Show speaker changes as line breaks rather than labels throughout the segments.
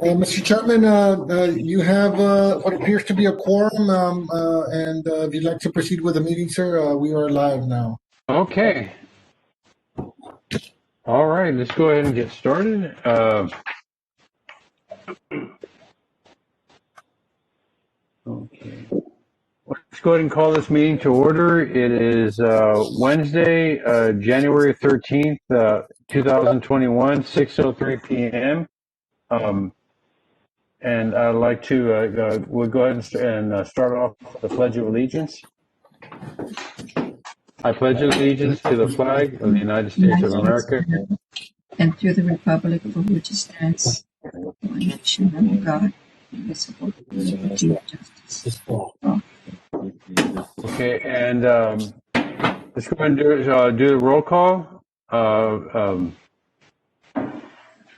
Mr. Chairman, you have what appears to be a quorum, and if you'd like to proceed with the meeting, sir, we are live now.
Okay. All right, let's go ahead and get started. Okay. Let's go ahead and call this meeting to order. It is Wednesday, January 13th, 2021, 6:03 p.m. And I'd like to, we'll go ahead and start off with the Pledge of Allegiance. I pledge allegiance to the flag of the United States of America
and to the republic for which it stands, one nation under God, indivisible, with liberty and justice for all.
Okay, and let's go ahead and do the roll call.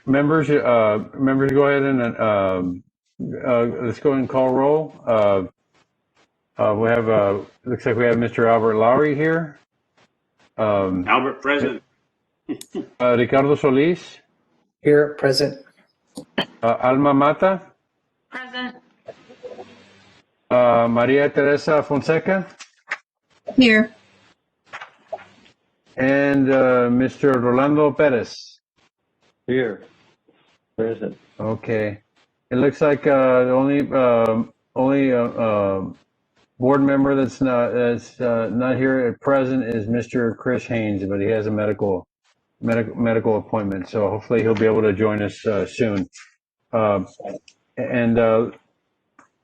Members, go ahead and let's go ahead and call roll. We have looks like we have Mr. Albert Lowry here.
Albert, present.
Ricardo Solis.
Here, present.
Alma Mata.
Present.
Maria Teresa Fonseca.
Here.
And Mr. Rolando Perez.
Here. Present.
Okay. It looks like the only board member that's not here at present is Mr. Chris Haynes, but he has a medical appointment, so hopefully he'll be able to join us soon.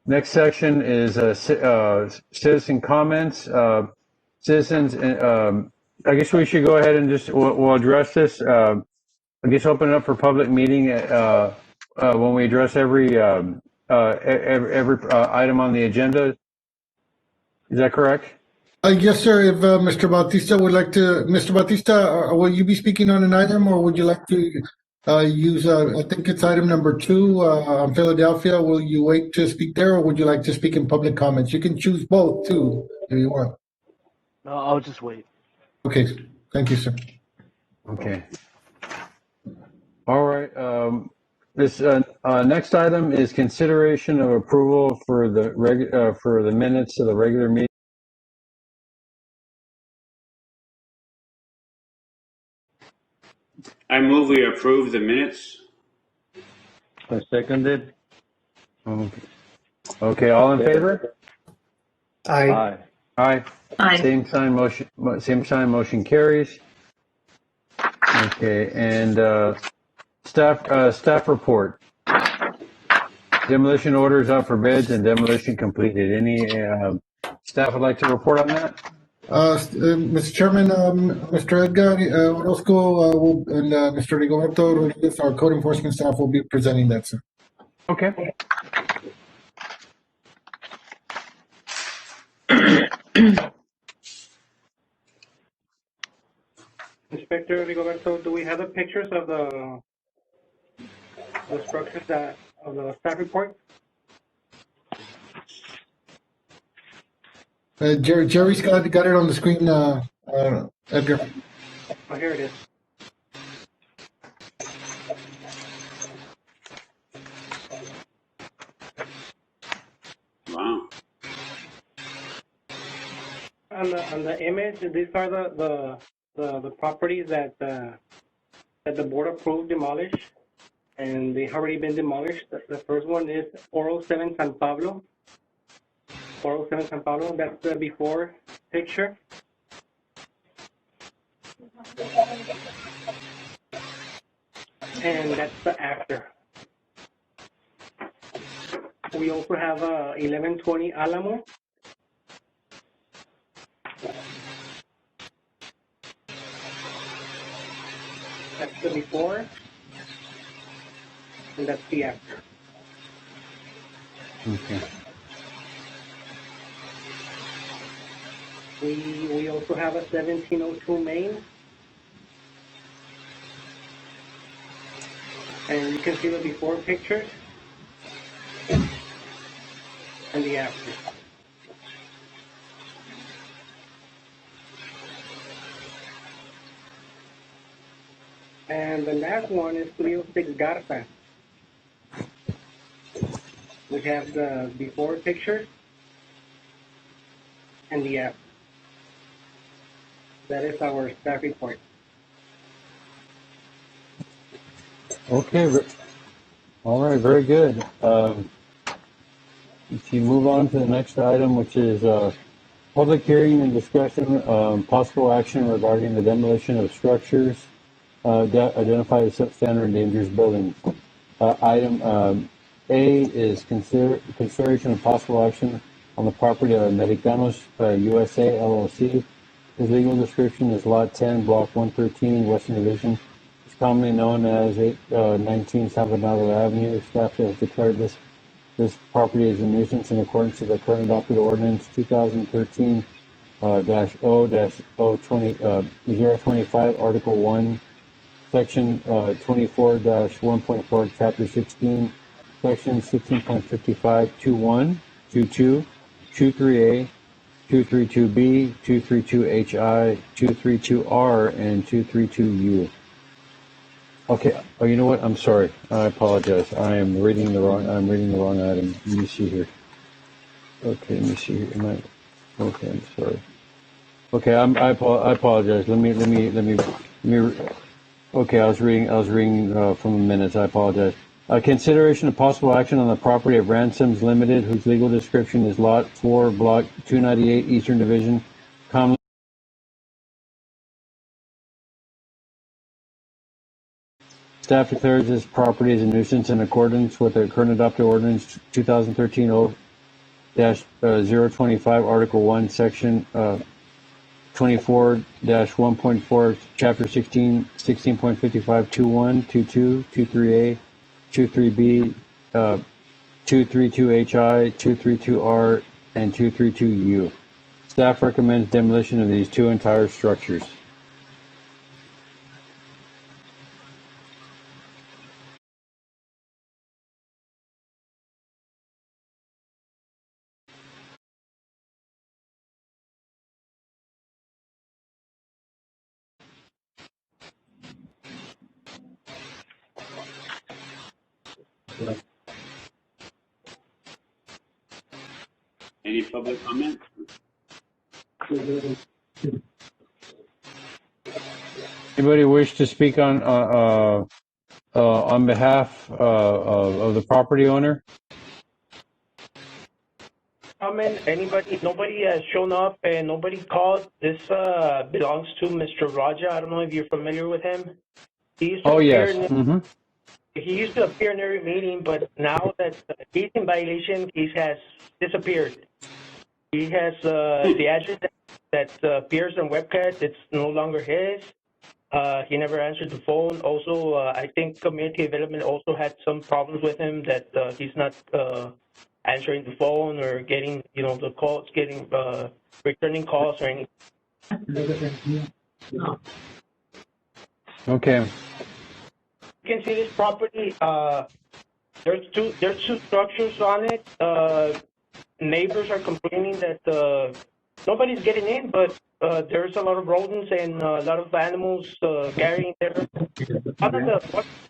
Next section is citizen comments. Citizens, I guess we should go ahead and we'll address this. I guess open it up for public meeting when we address every item on the agenda. Is that correct?
Yes, sir. If Mr. Bautista would like to, Mr. Bautista, will you be speaking on an item, or would you like to use, I think it's item number 2 on Philadelphia. Will you wait to speak there, or would you like to speak in public comments? You can choose both, too, if you want.
No, I'll just wait.
Okay. Thank you, sir.
Okay. All right. This next item is consideration of approval for the minutes of the regular meeting.
I move we approve the minutes.
I seconded.
Okay. All in favor?
Aye.
Aye.
Aye.
Same sign motion carries. Okay, and staff report. Demolition orders out for bids and demolition completed. Any staff would like to report on that?
Mr. Chairman, Mr. Edgar Orozco and Mr. Rigoberto Rodriguez, our code enforcement staff, will be presenting that, sir.
Okay.
Inspector Rigoberto, do we have the pictures of the structures of the staff report?
Jerry's got it on the screen, Edgar.
Oh, here it is.
Wow.
On the image, these are the properties that the board approved demolish, and they have already been demolished. The first one is 407 San Pablo. 407 San Pablo, that's the before picture. And that's the after. We also have 1120 Alamo. That's the before, and that's the after.
Okay.
We also have a 1702 Main, and you can see the before pictures and the after. And the last one is 306 Garza. We have the before picture and the app. That is our staff report.
Okay. All right. Very good. If you move on to the next item, which is public hearing and discussion, possible action regarding the demolition of structures identified as substandard and dangerous buildings. Item A is consideration of possible action on the property of Americanos USA LLC. His legal description is Lot 10, Block 113, Western Division. It's commonly known as 819 San Bernardo Avenue. Staff has declared this property is a nuisance in accordance with the current adopted ordinance 2013 025, Article 1, Section 24-1.4, Chapter 16, Section 16.55, 21, 22, 23A, 232B, 232HI, 232R, and 232U. Okay. Oh, you know what? I'm sorry. I apologize. I'm reading the wrong item. Let me see here. Okay. Let me see here. Okay. I'm sorry. Okay. I apologize. Let me. Okay. I was reading from the minutes. I apologize. Consideration of possible action on the property of Ransoms Limited, whose legal description is Lot 4, Block 298, Eastern Division. Comm. Staff declares this property is a nuisance in accordance with the current adopted ordinance 2013-025, Article 1, Section 24-1.4, Chapter 16, 16.55, 21, 22, 23A, 23B, 232HI, 232R, and 232U. Staff recommends demolition of these two entire structures.
Any public comment?
Anybody wish to speak on behalf of the property owner?
Nobody has shown up and nobody called. This belongs to Mr. Raja. I don't know if you're familiar with him. He used to
Oh,
appear
yes.
he used to appear in every meeting, but now that he's in violation, he has disappeared. He has the address that appears on webcast. It's no longer his. He never answered the phone. Also, I think community development also had some problems with him that he's not answering the phone or getting, the calls, getting returning calls or anything.
Okay.
You can see this property. There's two structures on it. Neighbors are complaining that nobody's getting in, but there's a lot of rodents and a lot of animals carrying there. One of the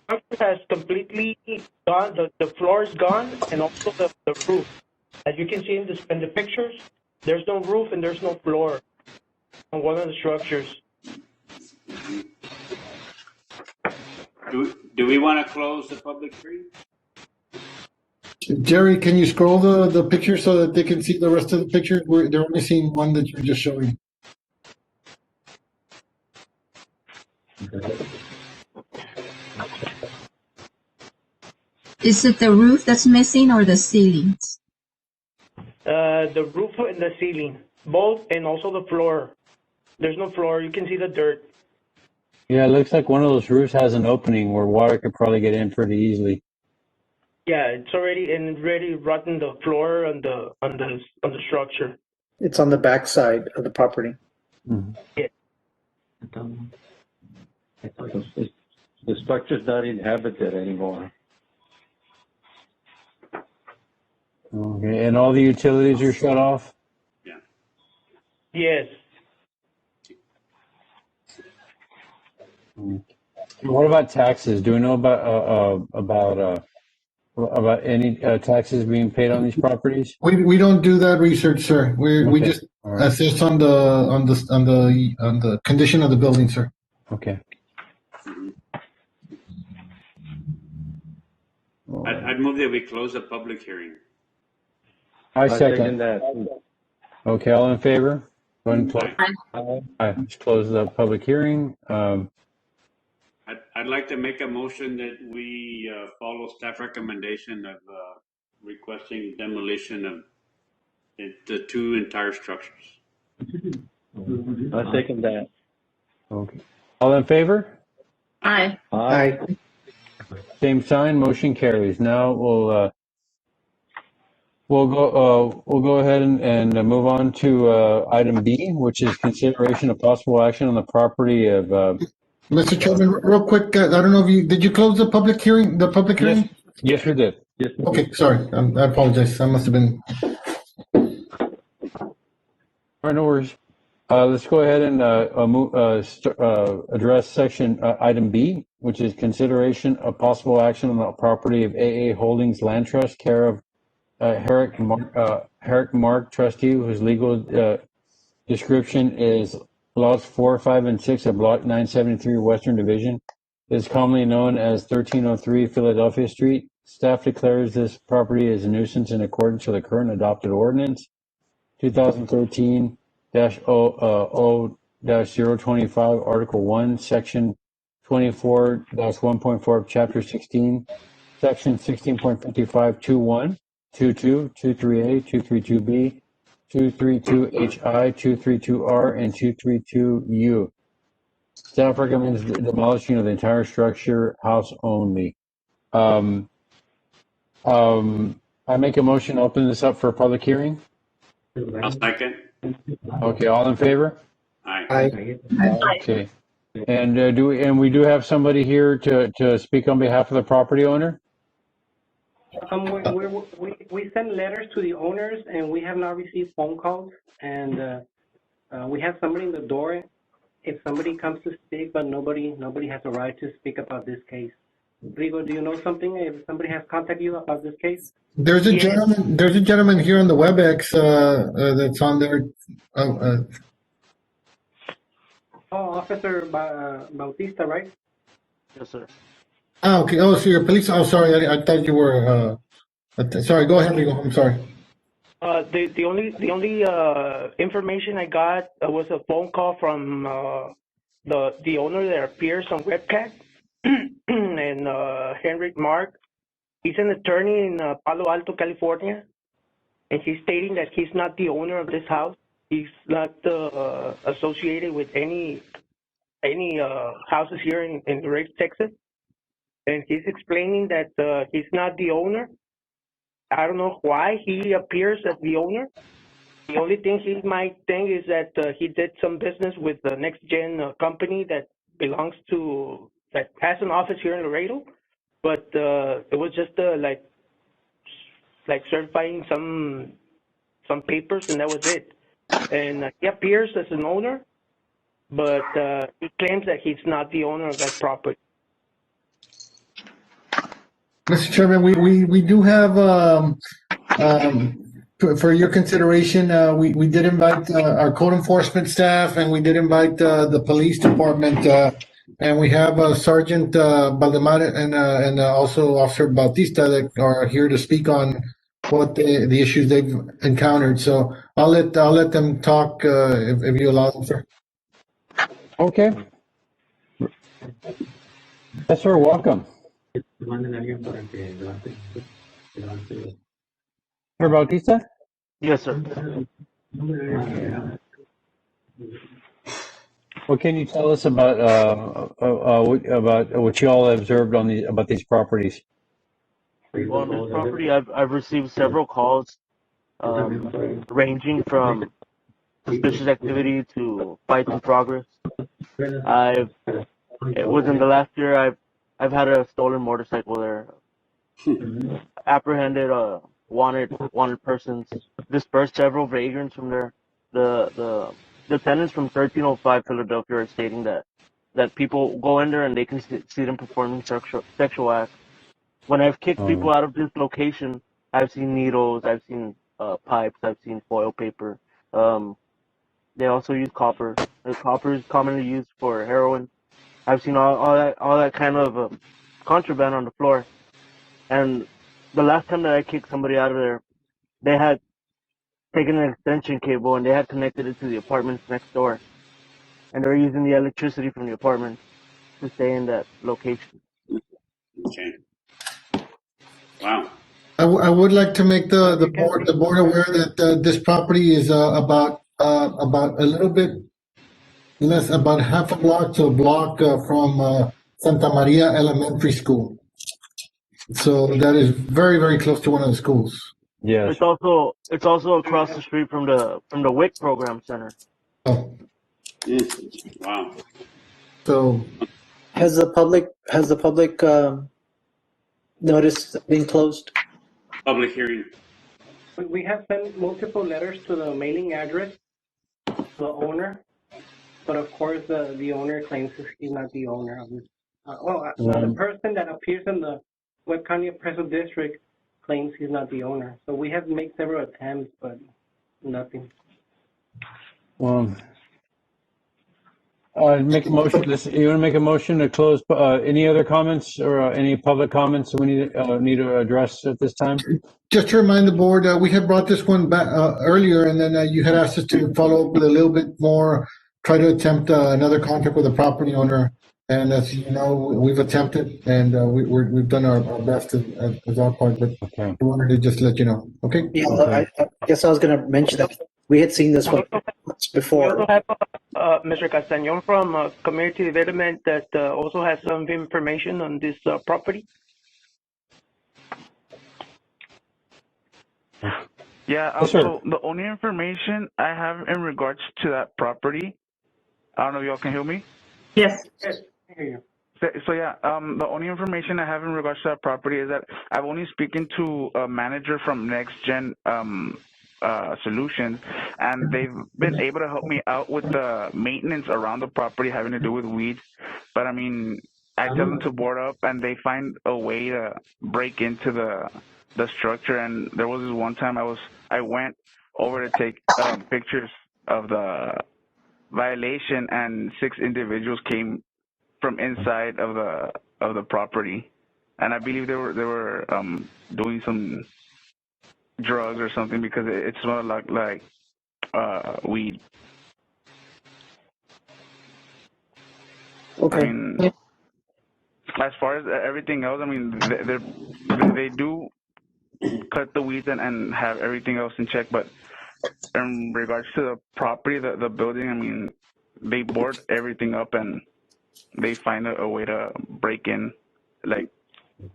structure has completely gone. The floor is gone, and also the roof. As you can see in the pictures, there's no roof and there's no floor on one of the structures.
Do we want to close the public hearing?
Jerry, can you scroll the picture so that they can see the rest of the picture? They're only seeing one that you're just showing.
Is it the roof that's missing or the ceilings?
The roof and the ceiling, both, and also the floor. There's no floor. You can see the dirt.
Yeah, it looks like one of those roofs has an opening where water could probably get in pretty easily.
Yeah, it's already rotten the floor on the structure.
It's on the back side of the property.
Mhm.
Yeah.
The structure's not inhabited anymore.
Okay, and all the utilities are shut off?
Yeah.
Yes.
What about taxes? Do we know about about any taxes being paid on these properties?
We don't do that research, sir. We
Okay.
just
All right.
assess on the condition of the building, sir.
Okay.
I'd move that we close the public hearing.
I
I second
second.
that.
Okay, all in favor? Go ahead and close.
Aye.
Aye. Let's close the public hearing.
I'd like to make a motion that we follow staff recommendation of requesting demolition of the two entire structures.
I second that.
Okay. All in favor?
Aye.
Aye.
Same sign. Motion carries. Now we'll go ahead and move on to item B, which is consideration of possible action on the property of.
Mr. Chairman, real quick, I don't know if did you close the public hearing? The public hearing?
Yes, we did.
Yes.
Okay, sorry. I apologize. I must have been.
All right, no worries. Let's go ahead and address section item B, which is consideration of possible action on the property of AA Holdings Land Trust, care of Herrick Mark, trustee, whose legal description is lots 4, 5, and 6 of Block 973 Western Division. It is commonly known as 1303 Philadelphia Street. Staff declares this property is a nuisance in accordance with the current adopted ordinance 2013-0-0-025, Article 1, Section 24-1.4 of Chapter 16, Section 16.55, 2.1, 2.2, 2.3a, 2.32b, 232HI, 232R, and 232U. Staff recommends demolishing of the entire structure, house only. I make a motion to open this up for a public hearing.
I'll second.
Okay, all in favor?
Aye.
Aye.
Okay. And we do have somebody here to speak on behalf of the property owner?
We send letters to the owners, and we have not received phone calls. And we have somebody in the door. If somebody comes to speak, but nobody has a right to speak about this case. Rigo, do you know something? If somebody has contacted you about this case?
There's a gentleman. There's a gentleman here on the WebEx that's on there.
Officer Bautista, right?
Yes, sir.
Okay. Oh, so you're police. Oh, sorry. I thought you were. Sorry. Go ahead, Rigo. I'm sorry.
The only information I got was a phone call from the owner that appears on webcast, and Henrik Mark. He's an attorney in Palo Alto, California, and he's stating that he's not the owner of this house. He's not associated with any houses here in Ray, Texas, and he's explaining that he's not the owner. I don't know why he appears as the owner. The only thing he might think is that he did some business with the Next Gen company that has an office here in Laredo, but it was just like certifying some papers, and that was it. And he appears as an owner, but he claims that he's not the owner of that property.
Mr. Chairman, we do have for your consideration. We did invite our code enforcement staff, and we did invite the police department, and we have Sergeant Valdemar and also Officer Bautista that are here to speak on what the issues they've encountered. So I'll let them talk if you allow them, sir.
Okay. Yes, sir. Welcome. Mr. Bautista?
Yes, sir.
What can you tell us about what you all observed about these properties?
Well, on this property, I've received several calls, ranging from suspicious activity to fights in progress. Within the last year, I've had a stolen motorcycle there, apprehended wanted persons, dispersed several vagrants from there. The tenants from 1305 Philadelphia are stating that people go in there and they can see them performing sexual acts. When I've kicked people out of this location, I've seen needles, I've seen pipes, I've seen foil paper. They also use copper. The copper is commonly used for heroin. I've seen all that kind of contraband on the floor. And the last time that I kicked somebody out of there, they had taken an extension cable and they had connected it to the apartments next door. And they were using the electricity from the apartments to stay in that location.
Okay. Wow.
I would like to make the board aware that this property is about a little bit less, about half a block to a block from Santa Maria Elementary School. So that is very, very close to one of the schools.
Yes.
It's also across the street from the WIC program center.
Oh,
Wow.
So has the public notice been closed?
Public hearing.
We have sent multiple letters to the mailing address, the owner, but of course the owner claims he's not the owner of this. The person that appears in the Webb County Appraisal District claims he's not the owner. So we have made several attempts, but nothing.
Well, make a motion. You want to make a motion to close? Any other comments or any public comments that we need to address at this time?
just to remind the board, we had brought this one back earlier, and then you had asked us to follow up with a little bit more, try to attempt another contact with the property owner. And as you know, we've attempted, and we've done our best as our part, but
Okay.
we wanted to just let you know. Okay?
Yeah,
Okay.
I guess I was going to mention that we had seen this one once
We
before.
also have Mr. Castañon from Community Development that also has some information on this property.
Yeah,
Yes, sir.
so the only information I have in regards to that property, I don't know if y'all can hear me.
Yes, I hear you.
So yeah, the only information I have in regards to that property is that I've only spoken to a manager from Next Gen Solutions, and they've been able to help me out with the maintenance around the property having to do with weeds. But I mean, I tell them to board up, and they find a way to break into the structure. And there was this one time I went over to take pictures of the violation, and 6 individuals came from inside of the property, and I believe they were doing some drugs or something because it smelled like weed.
Okay.
I mean, as far as everything else, I mean, they do cut the weeds and have everything else in check, but in regards to the property, the building, I mean, they board everything up and they find a way to break in. Like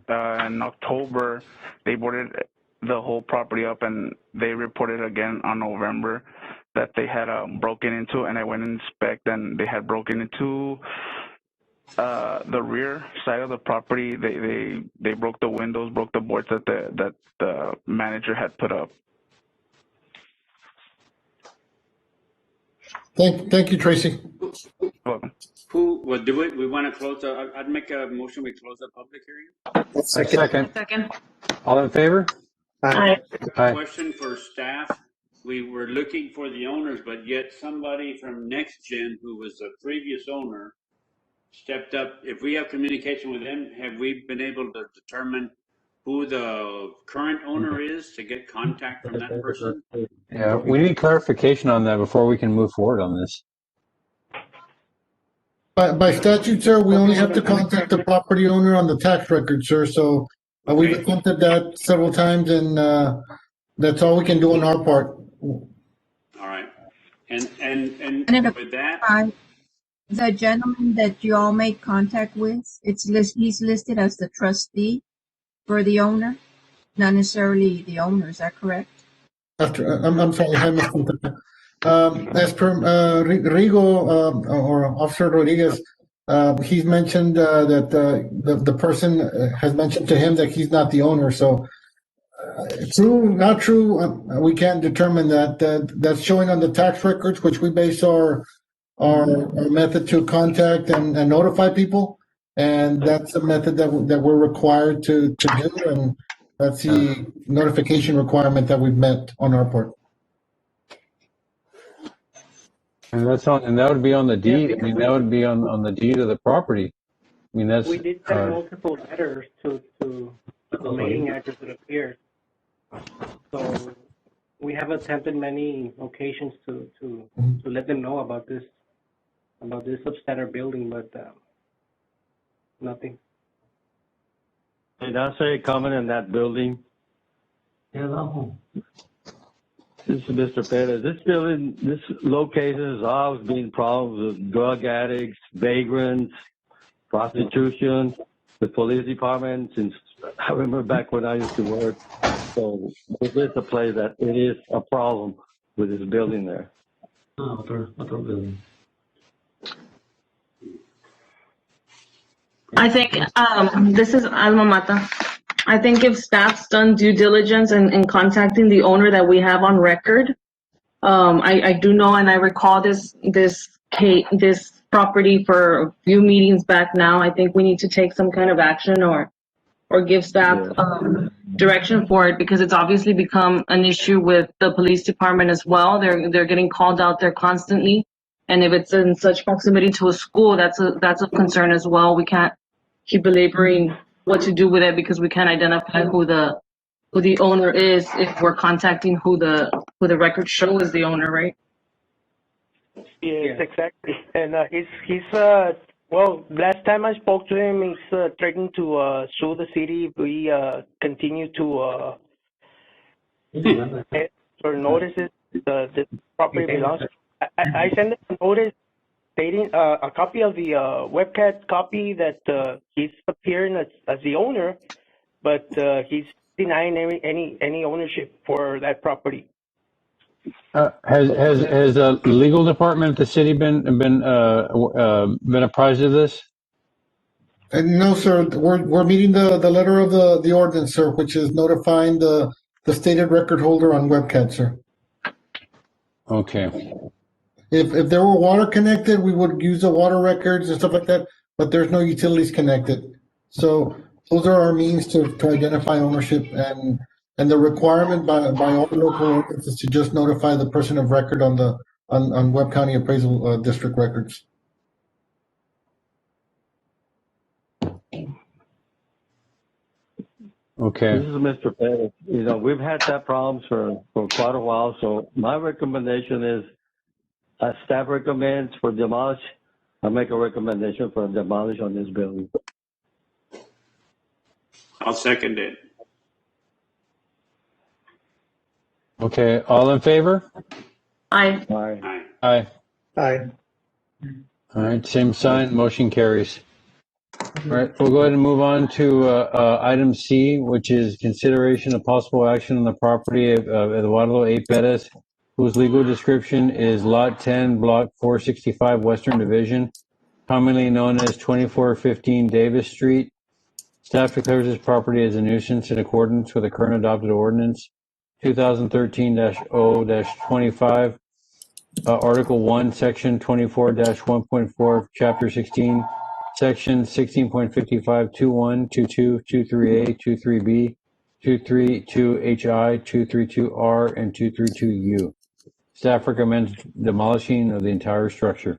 in October, they boarded the whole property up, and they reported again on November that they had broken into, and I went and inspect, and they had broken into the rear side of the property. They broke the windows, broke the boards that the manager had put up.
Thank you, Tracy.
Welcome.
We want to close I'd make a motion we close the public hearing.
Second. All in favor?
Aye.
Aye.
Question for staff. We were looking for the owners, but yet somebody from Next Gen, who was the previous owner, stepped up. If we have communication with them, have we been able to determine who the current owner is to get contact from that person?
Yeah, we need clarification on that before we can move forward on this.
By statute, sir, we only have to contact the property owner on the tax record, sir. So we've attempted that several times, and that's all we can do on our part.
All right. And with that,
the gentleman that you all made contact with, he's listed as the trustee for the owner, not necessarily the owner. Is that correct?
I'm sorry, hi, Mr. As per Rigo or Officer Rodriguez, he's mentioned that the person has mentioned to him that he's not the owner. So, true, not true, we can't determine that. That's showing on the tax records, which we base our method to contact and notify people. and that's a method that we're required to do, and that's the notification requirement that we've met on our part.
And that would be on the deed. I mean, that would be on the deed of the property. I mean, that's
We did send multiple letters to the mailing address that appears. So we have attempted many occasions to let them know about this substandard building, but nothing.
Did I say a comment in that building? This is Mr. Perez. This building, this location has always been problems with drug addicts, vagrants, prostitution, the police department. Since I remember back when I used to work. So this is a place that it is a problem with this building there. Other building.
I think this is Alma Mata. I think if staff's done due diligence in contacting the owner that we have on record, I do know and I recall this property for a few meetings back now. I think we need to take some kind of action or give staff direction for it, because it's obviously become an issue with the police department as well. They're getting called out there constantly. And if it's in such proximity to a school, that's a concern as well. We can't keep belaboring what to do with it because we can't identify who the owner is if we're contacting who the records show is the owner, right?
Yes, exactly. And he's well, last time I spoke to him, he's threatening to sue the city if we continue to or notices the property belongs. I sent him a notice stating a copy of the webcast copy that he's appearing as the owner, but he's denying any ownership for that property.
has the legal department of the city been apprised of this?
No, sir. We're meeting the letter of the ordinance, sir, which is notifying the stated record holder on webcast, sir.
Okay.
If there were water connected, we would use the water records and stuff like that, but there's no utilities connected. So those are our means to identify ownership, and the requirement by all local ordinances is to just notify the person of record on Webb County Appraisal District records.
Okay.
This is Mr. Perez. You know, we've had that problem for quite a while. So my recommendation is, staff recommends for demolish. I make a recommendation for demolish on this building.
I'll second it.
Okay. All in favor?
Aye.
Aye.
Aye.
Aye.
Aye.
All right. Same sign. Motion carries. All right. We'll go ahead and move on to item C, which is consideration of possible action on the property of Eduardo A. Perez, whose legal description is Lot 10, Block 465, Western Division, commonly known as 2415 Davis Street. Staff declares this property as a nuisance in accordance with the current adopted ordinance 2013-0-25, Article 1, Section 24-1.4, Chapter 16, Section 16.55, 21, 22, 23A, 23B, 232HI, 232R, and 232U. Staff recommends demolishing of the entire structure.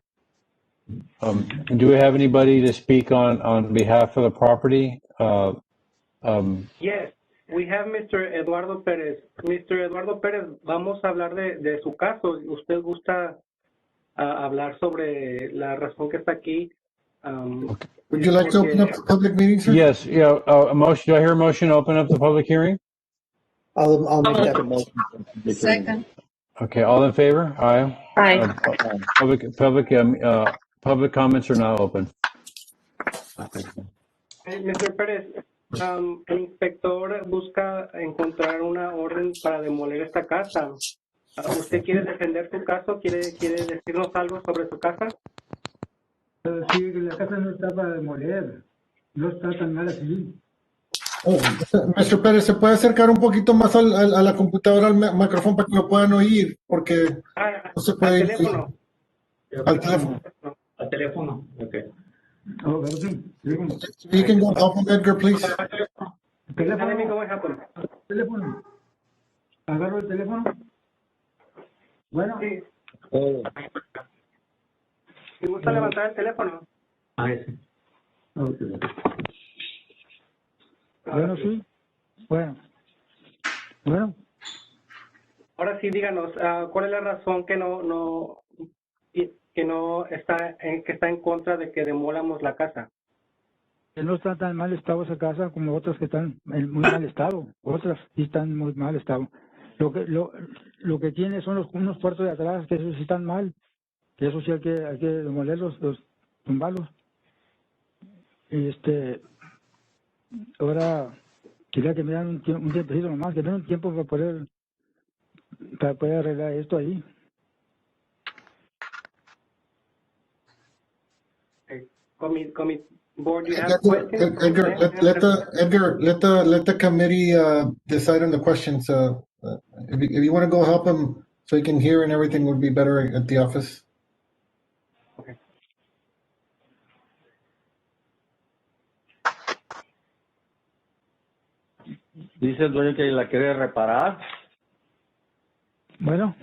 Do we have anybody to speak on behalf of the property?
Yes, we have Mr. Eduardo Pérez. Mr. Eduardo Pérez, vamos a hablar de su caso. ¿Usted gusta hablar sobre la razón que está aquí?
Okay. Would you like to open up the public meeting, sir?
Yes. Yeah. A motion. Do I hear a motion to open up the public hearing?
I'll make that motion.
Second.
Okay. All in favor? Aye.
Aye.
Public comments are now open.
Mr. Pérez, el inspector busca encontrar una orden para demoler esta casa. ¿Usted quiere defender su caso? ¿Quiere decirnos algo sobre su casa?
Sí, la casa no está para demoler, no está tan mal así.
Mr. Pérez, ¿se puede acercar un poquito más a la computadora, al micrófono, para que lo puedan oír? Porque no se puede
al teléfono.
Al teléfono.
Al teléfono, ok. Oh, pero sí, dígame.
You can go help him, Edgar, please.
Teléfono,
Let me go and help him.
teléfono. Agarro el teléfono. Bueno.
Sí.
Oh,
Si gusta levantar el teléfono.
Ah, ese.
Ok. Bueno, sí. Bueno. Bueno.
Ahora sí, díganos, ¿cuál es la razón que no está que está en contra de que demolamos la casa?
Que no está tan mal estado esa casa como otras que están en muy mal estado. Otras sí están en muy mal estado. Lo que tiene son unos puertos de atrás, que esos sí están mal. Que eso sí hay que demolerlos, tumbarlos. Y ahora quería que me dan un tiempecito nomás, que me den un tiempo para poder arreglar esto ahí.
Okay. Con mi board, you have
Edgar,
questions?
Edgar, let the committee decide on the questions. If you want to go help him so he can hear and everything would be better at the office.
Okay.
dice el dueño que la quiere reparar.
Bueno,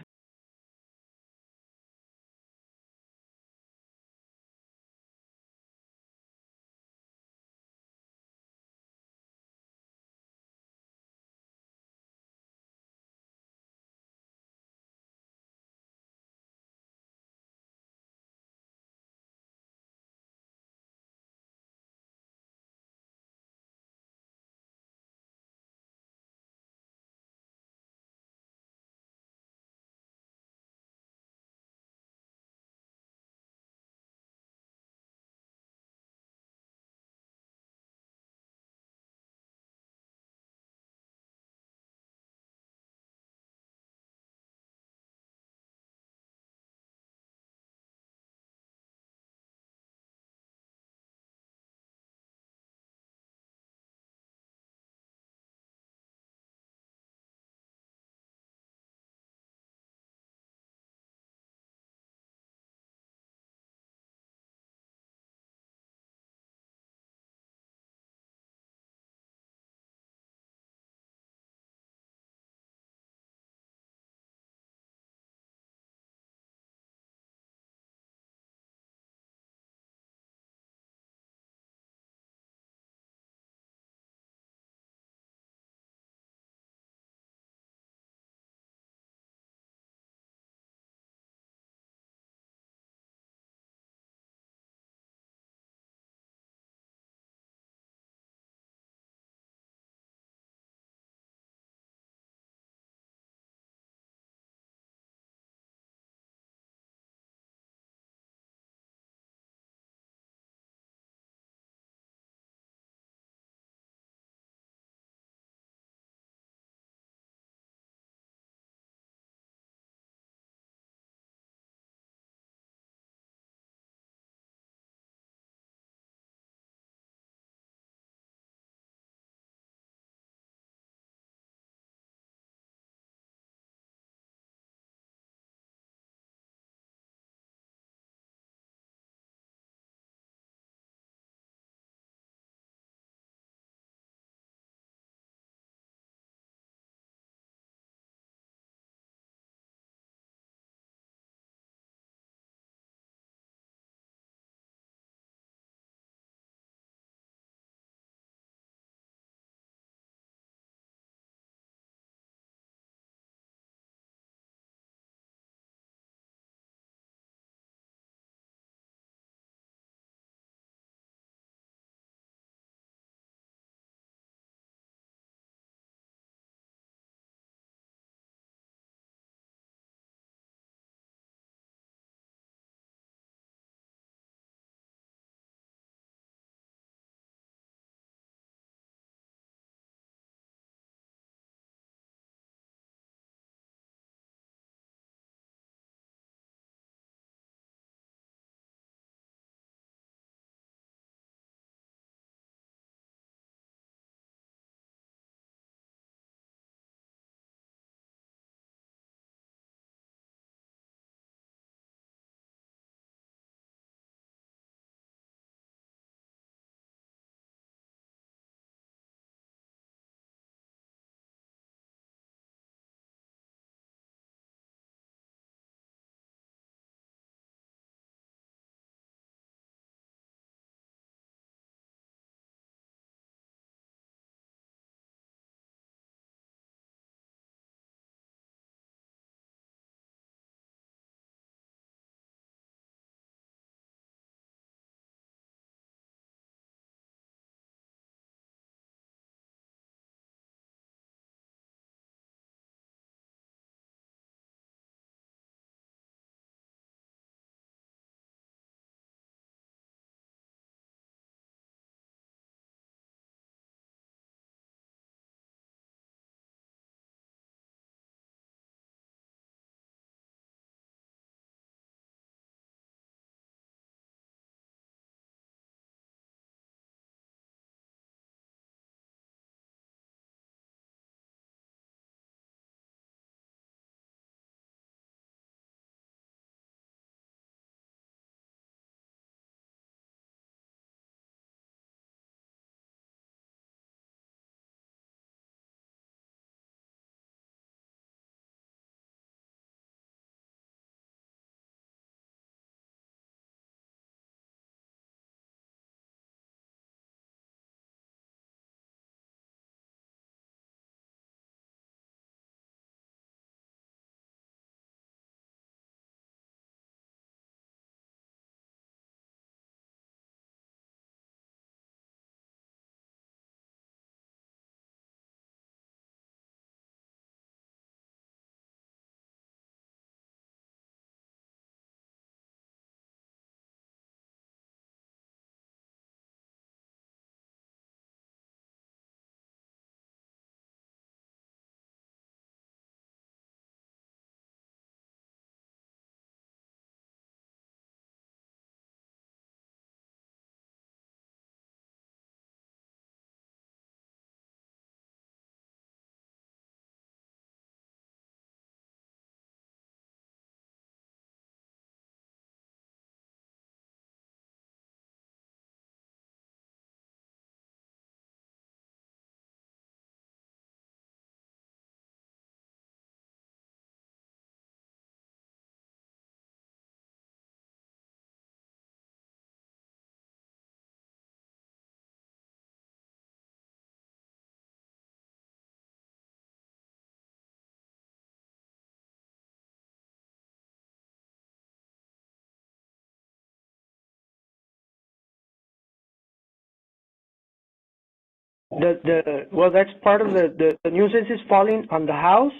Well, that's part of the nuisance is falling on the house.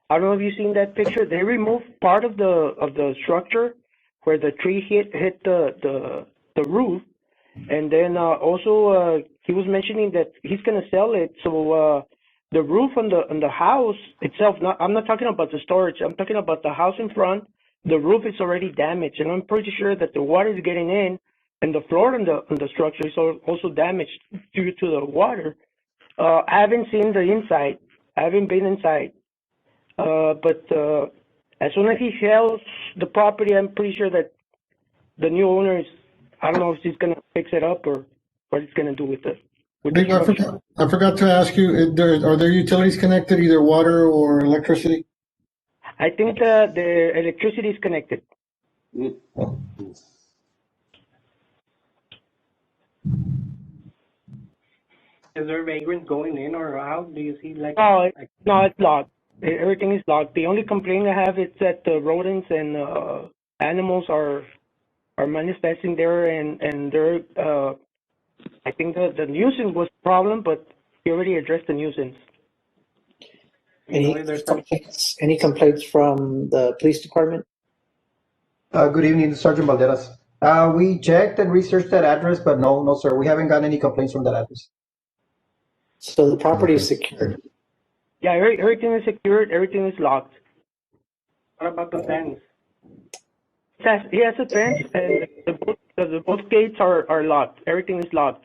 I don't know if you've seen that picture. They removed part of the structure where the tree hit the roof, and then also he was mentioning that he's gonna sell it. So the roof on the house itself. I'm not talking about the storage. I'm talking about the house in front. The roof is already damaged, and I'm pretty sure that the water is getting in, and the floor on the structure is also damaged due to the water. I haven't seen the inside. I haven't been inside. But as soon as he sells the property, I'm pretty sure that the new owner is, I don't know if he's gonna fix it up or what he's gonna do with the
Dave,
structure.
I forgot to ask you, are there utilities connected, either water or electricity?
I think the electricity is connected.
Is there vagrants going in or out? Do you see like?
No, it's locked. Everything is locked. The only complaint I have is that the rodents and animals are manifesting there, and they're. I think the nuisance was a problem, but he already addressed the nuisance.
Any complaints from the police department?
Good evening, Sergeant Valderas. We checked and researched that address, but no, sir. We haven't gotten any complaints from that address.
So the property is secured.
Yeah, everything is secured. Everything is locked.
What about the fence?
He has a fence, and the both gates are locked. Everything is locked.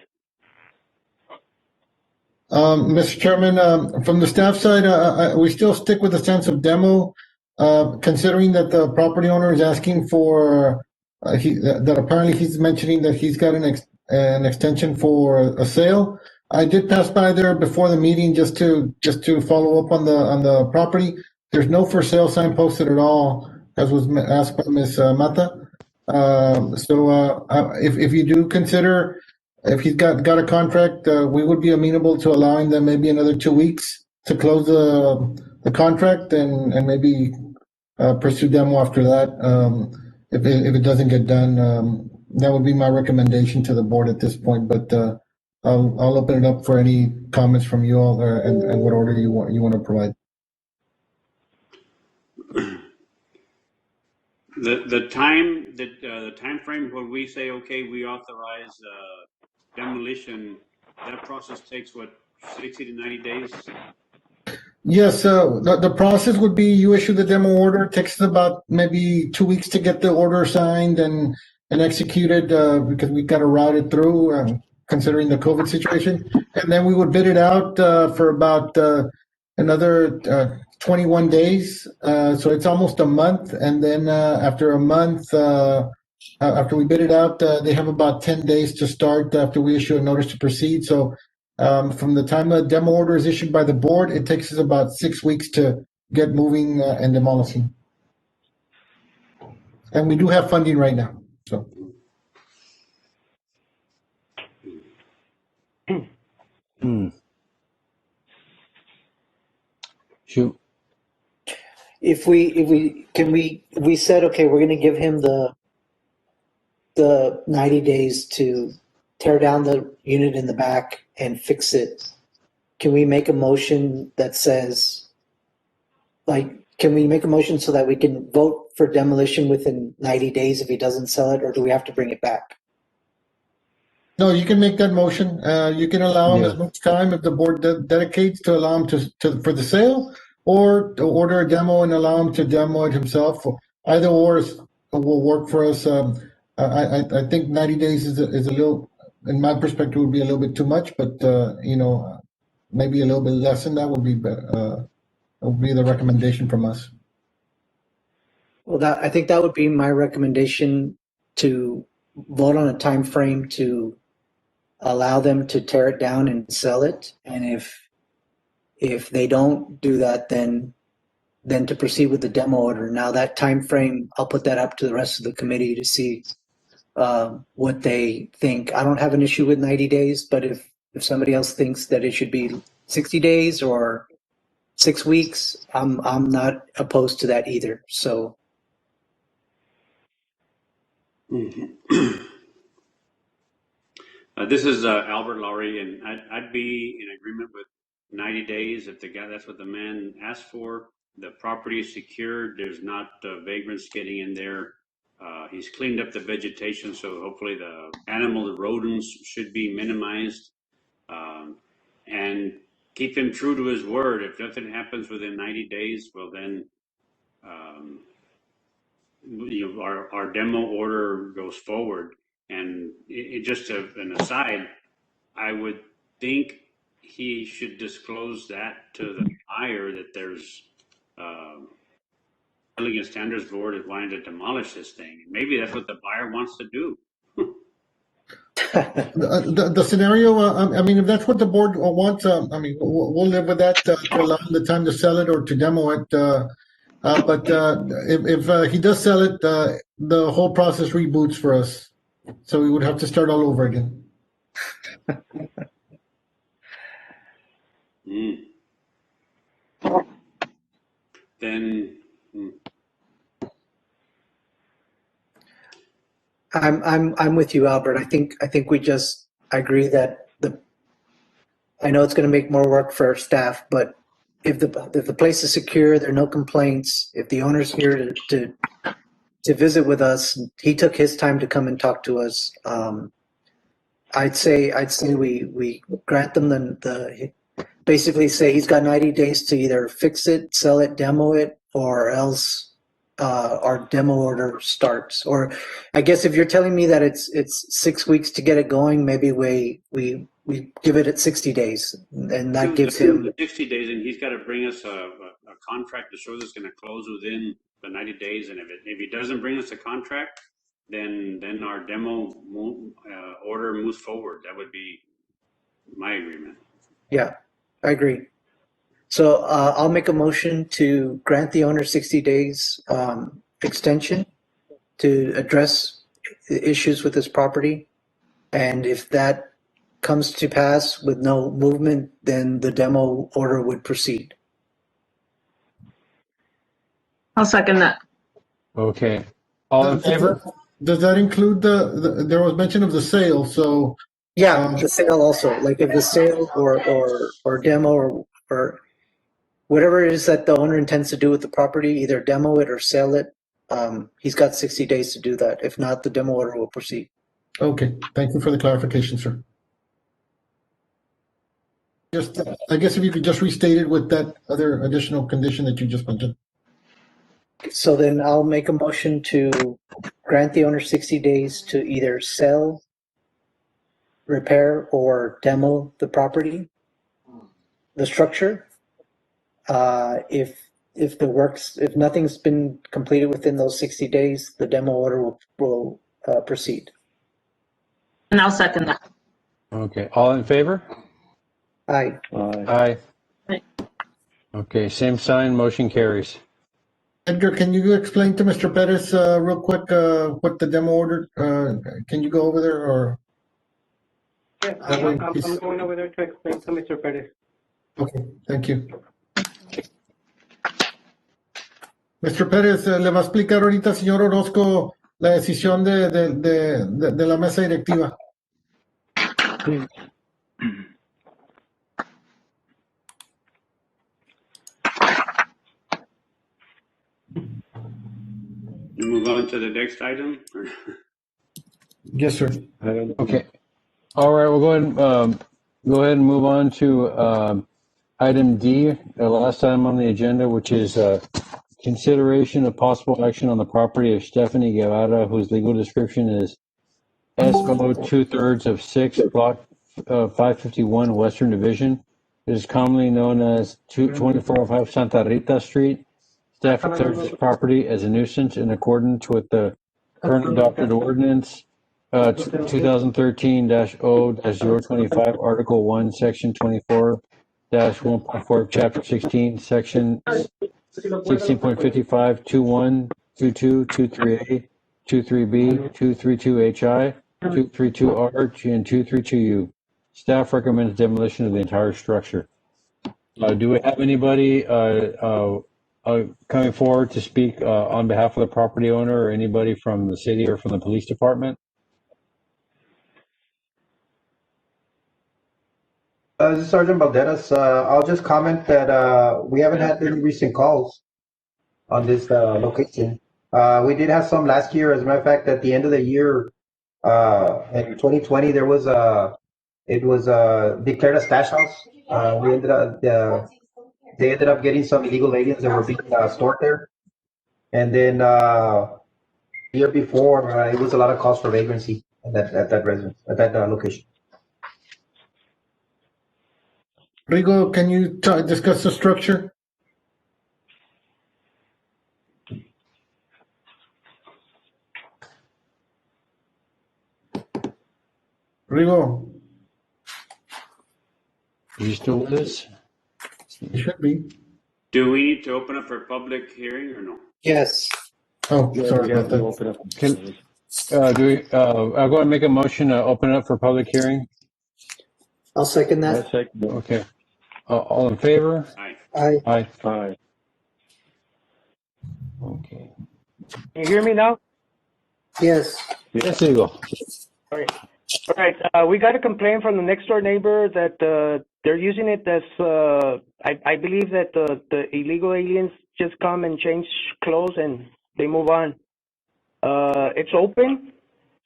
Mr. Chairman, from the staff side, we still stick with the sense of demo, considering that the property owner is asking for, that apparently he's mentioning that he's got an extension for a sale. I did pass by there before the meeting just to follow up on the property. There's no for sale sign posted at all, as was asked by Ms. Mata. If you do consider, if he's got a contract, we would be amenable to allowing them maybe another 2 weeks to close the contract and maybe pursue demo after that. If it doesn't get done, that would be my recommendation to the board at this point. But I'll open it up for any comments from you all, and what order you want to provide.
The time frame when we say, okay, we authorize demolition, that process takes what, 60 to 90 days?
Yes, the process would be you issue the demo order. It takes about maybe 2 weeks to get the order signed and executed, because we've got to route it through, considering the COVID situation. And then we would bid it out for about another 21 days. So it's almost a month. And then after a month, after we bid it out, they have about 10 days to start after we issue a notice to proceed. So from the time a demo order is issued by the board, it takes us about 6 weeks to get moving and demolishing. And we do have funding right now. So.
Shoot.
If we said, okay, we're going to give him the 90 days to tear down the unit in the back and fix it, can we make a motion that says, can we make a motion so that we can vote for demolition within 90 days if he doesn't sell it, or do we have to bring it back?
No, you can make that motion. You can allow him as much time if the board dedicates to allow him for the sale, or to order a demo and allow him to demo it himself. Either or will work for us. I think 90 days is a little, in my perspective, would be a little bit too much, but maybe a little bit less than that would be the recommendation from us.
Well, I think that would be my recommendation, to vote on a time frame to allow them to tear it down and sell it. And if they don't do that, then to proceed with the demo order. Now that time frame, I'll put that up to the rest of the committee to see what they think. I don't have an issue with 90 days, but if somebody else thinks that it should be 60 days or 6 weeks, I'm not opposed to that either. So.
This is Albert Lowry, and I'd be in agreement with 90 days if that's what the man asked for. The property is secured. There's not vagrants getting in there. He's cleaned up the vegetation, so hopefully the rodents should be minimized. And keep him true to his word. If nothing happens within 90 days, well then, our demo order goes forward. And just an aside, I would think he should disclose that to the buyer that there's Building and Standards Board is wanting to demolish this thing. Maybe that's what the buyer wants to do.
The scenario, I mean, if that's what the board wants, I mean, we'll live with that to allow him the time to sell it or to demo it. But if he does sell it, the whole process reboots for us. So we would have to start all over again.
Then
I'm with you, Albert. I think I agree that I know it's going to make more work for our staff, but if the place is secure, there are no complaints. If the owner's here to visit with us, he took his time to come and talk to us. I'd say we grant them the basically say he's got 90 days to either fix it, sell it, demo it, or else our demo order starts. Or I guess if you're telling me that it's 6 weeks to get it going, maybe we give it at 60 days, and that gives him
60 days, and he's got to bring us a contract that shows it's going to close within the 90 days. And if he doesn't bring us a contract, then our demo order moves forward. That would be my agreement.
Yeah, I agree. So I'll make a motion to grant the owner 60 days extension to address the issues with his property. And if that comes to pass with no movement, then the demo order would proceed.
I'll second that.
Okay. All in favor?
Does that include there was mention of the sale, so
Yeah, the sale also, like if the sale or demo or whatever it is that the owner intends to do with the property, either demo it or sell it, he's got 60 days to do that. If not, the demo order will proceed.
okay. Thank you for the clarification, sir. Just, I guess if you could just restate it with that other additional condition that you just mentioned.
So then I'll make a motion to grant the owner 60 days to either sell, repair, or demo the property, the structure. If nothing's been completed within those 60 days, the demo order will proceed.
And I'll second that.
Okay. All in favor?
Aye.
Aye.
Aye.
Okay. Same sign. Motion carries.
Edgar, can you explain to Mr. Perez real quick what the demo order? Can you go over there or?
Yeah, I'm going over there to explain to Mr. Perez.
Okay, thank you. Mr. Pérez, le va a explicar ahorita, señor Orozco, la decisión de la mesa directiva.
Move on to the next item.
Yes, sir.
Okay. All right. We'll go ahead and move on to item D, the last item on the agenda, which is consideration of possible action on the property of Stephanie Guevara, whose legal description is SO 2/3 of 6, Block 551, Western Division. It is commonly known as 2405 Santa Rita Street. Staff declares this property as a nuisance in accordance with the current adopted ordinance 2013-0-025, Article 1, Section 24-1.4, Chapter 16, Section 16.55, 21, 22, 23A, 23B, 232HI, 232R, and 232U. Staff recommends demolition of the entire structure. Do we have anybody coming forward to speak on behalf of the property owner, or anybody from the city or from the police department?
This is Sergeant Valderas. I'll just comment that we haven't had any recent calls on this location. We did have some last year. As a matter of fact, at the end of the year, in 2020, there was it was declared a stash house. We ended up they ended up getting some illegal aliens that were being stored there, and then the year before, it was a lot of calls for vagrancy at that residence at that location.
Rigo, can you discuss the structure? Rigo,
Are you still with us?
you should be.
Do we need to open up for public hearing or no?
Yes.
Oh,
Yeah,
sorry
we have
about
to
that.
open up.
I'll go and make a motion to open up for public hearing.
I'll second
I
that.
second it.
Okay. All in favor?
Aye.
Aye.
Aye.
Aye.
Okay.
Can you hear me now?
Yes.
Yes, Eagle.
All right. All right. We got a complaint from the next door neighbor that they're using it as I believe that the illegal aliens just come and change clothes and they move on. It's open.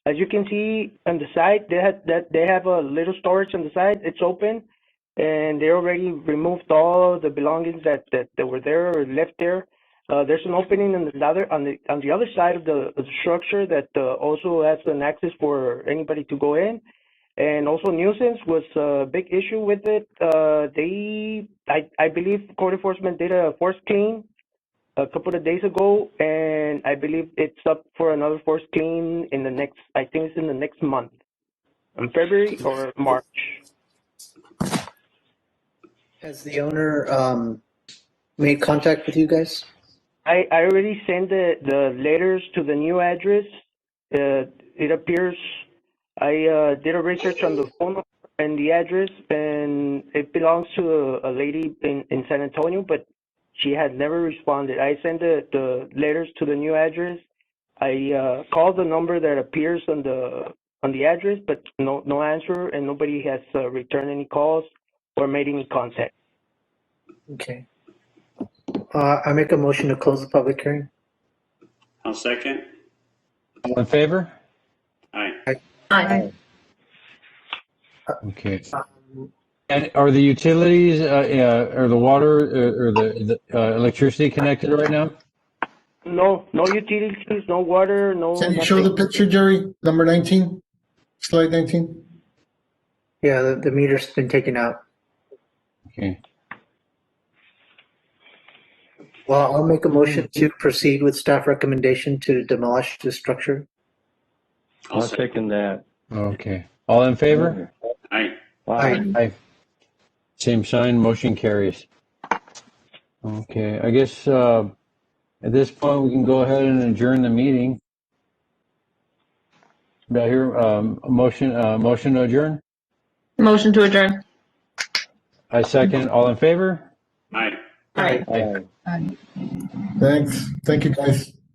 As you can see on the side, they have a little storage on the side. It's open, and they already removed all the belongings that were there or left there. There's an opening on the other side of the structure that also has an access for anybody to go in, and also nuisance was a big issue with it. I believe code enforcement did a force clean a couple of days ago, and I believe it's up for another force clean in the next. I think it's in the next month, in February or March.
Has the owner made contact with you guys?
I already sent the letters to the new address. It appears I did a research on the phone number and the address, and it belongs to a lady in San Antonio, but she had never responded. I sent the letters to the new address. I called the number that appears on the address, but no answer, and nobody has returned any calls or made any contact.
Okay. I make a motion to close the public hearing.
I'll second.
All in favor?
Aye.
Aye.
Okay. And are the utilities, or the water, or the electricity connected right now?
No utilities, no water, no
Can you
nothing.
show the picture, Jerry? Number 19, slide 19.
Yeah, the meter's been taken out.
Okay.
Well, I'll make a motion to proceed with staff recommendation to demolish the structure.
I'll second that.
Okay. All in favor?
Aye.
Aye.
Aye. Same sign, motion carries. Okay, I guess at this point we can go ahead and adjourn the meeting. Do I hear a motion to adjourn?
Motion to adjourn.
I second. All in favor?
Aye.
Aye.
Aye.
Thanks. Thank you, guys.